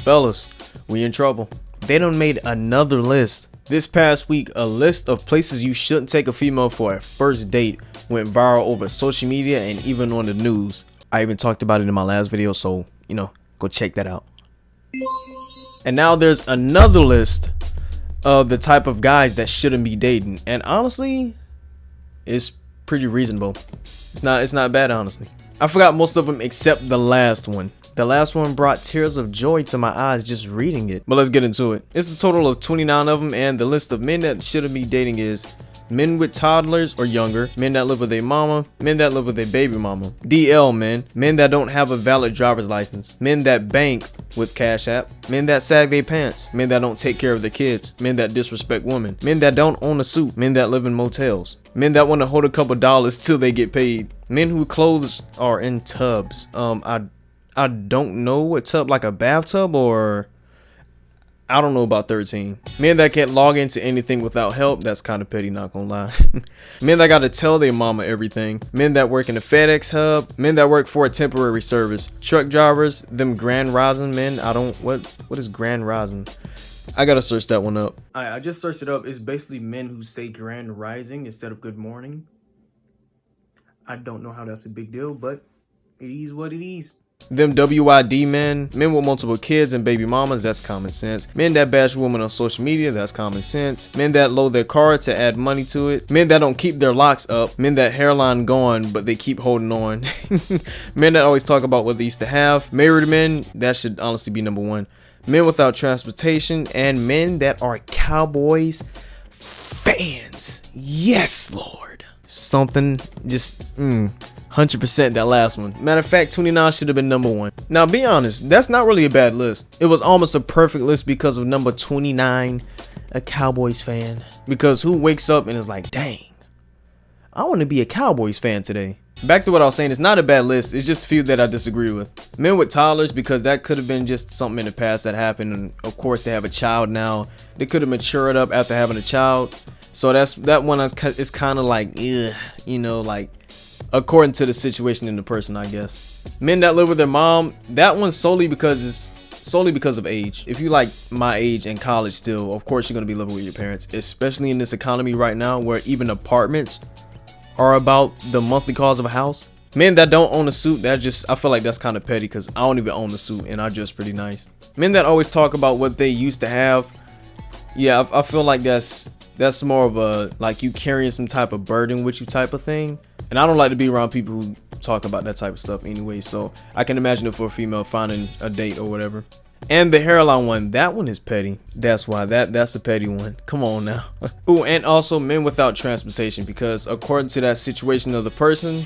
Fellas, we in trouble. They done made another list. This past week, a list of places you shouldn't take a female for a first date went viral over social media and even on the news. I even talked about it in my last video, so, go check that out. And now there's another list of the type of guys that shouldn't be dating. And honestly, it's pretty reasonable. It's not bad, honestly. I forgot most of them except the last one. The last one brought tears of joy to my eyes just reading it. But let's get into it. It's a total of 29 of them, and the list of men that shouldn't be dating is men with toddlers or younger, men that live with a mama, men that live with a baby mama, DL men, men that don't have a valid driver's license, men that bank with Cash App, men that sag their pants, men that don't take care of their kids, men that disrespect women, men that don't own a suit, men that live in motels, men that want to hold a couple dollars till they get paid, men whose clothes are in tubs. I don't know what tub, like a bathtub, or I don't know about 13. Men that can't log into anything without help. That's kind of petty, not gonna lie. Men that gotta tell their mama everything. Men that work in a FedEx hub. Men that work for a temporary service. Truck drivers. Them Grand Rising men. What is Grand Rising? I gotta search that one up. I just searched it up. It's basically men who say Grand Rising instead of good morning. I don't know how that's a big deal, but it is what it is. Them WID men, men with multiple kids and baby mamas, that's common sense. Men that bash women on social media, that's common sense. Men that load their car to add money to it. Men that don't keep their locks up. Men that hairline gone but they keep holding on. Men that always talk about what they used to have. Married men, that should honestly be number one. Men without transportation, and men that are Cowboys fans. Yes, Lord. Something just 100% that last one. Matter of fact, 29 should have been number one. Now, be honest, that's not really a bad list. It was almost a perfect list because of number 29, a Cowboys fan. Because who wakes up and is like, dang, I want to be a Cowboys fan today. Back to what I was saying, it's not a bad list. It's just a few that I disagree with. Men with toddlers, because that could have been just something in the past that happened. And of course, they have a child now. They could have matured up after having a child. So that one is kind of like, like, according to the situation and the person, I guess. Men that live with their mom, that one's solely because of age. If you like my age in college still, of course you're gonna be living with your parents, especially in this economy right now where even apartments are about the monthly cost of a house. Men that don't own a suit, I feel like that's kind of petty because I don't even own a suit and I dress pretty nice. Men that always talk about what they used to have, yeah, I feel like that's more of a, like, you carrying some type of burden with you type of thing. And I don't like to be around people who talk about that type of stuff anyway. So I can imagine it for a female finding a date or whatever. And the hairline one, that one is petty. That's why that's a petty one. Come on now. Ooh, and also men without transportation, because according to that situation of the person,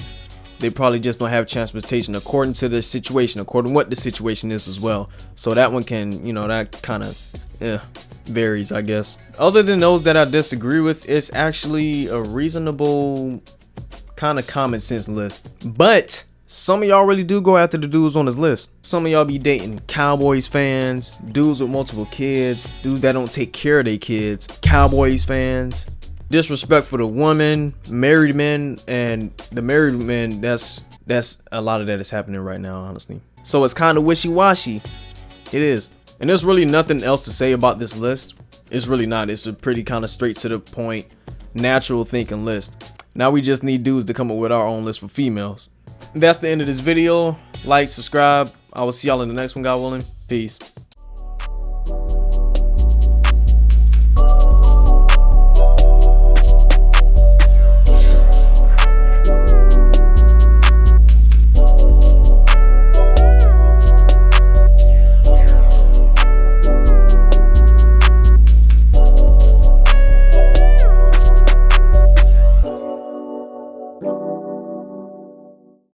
they probably just don't have transportation according to the situation, according to what the situation is as well. So that one can, that kind of varies, I guess. Other than those that I disagree with, it's actually a reasonable kind of common sense list. But some of y'all really do go after the dudes on this list. Some of y'all be dating Cowboys fans, dudes with multiple kids, dudes that don't take care of their kids, Cowboys fans, disrespect for the woman, married men, and the married men, that's a lot of that is happening right now, honestly. So it's kind of wishy-washy. It is. And there's really nothing else to say about this list. It's really not. It's a pretty kind of straight to the point, natural thinking list. Now we just need dudes to come up with our own list for females. That's the end of this video. Like, subscribe. I will see y'all in the next one, God willing. Peace.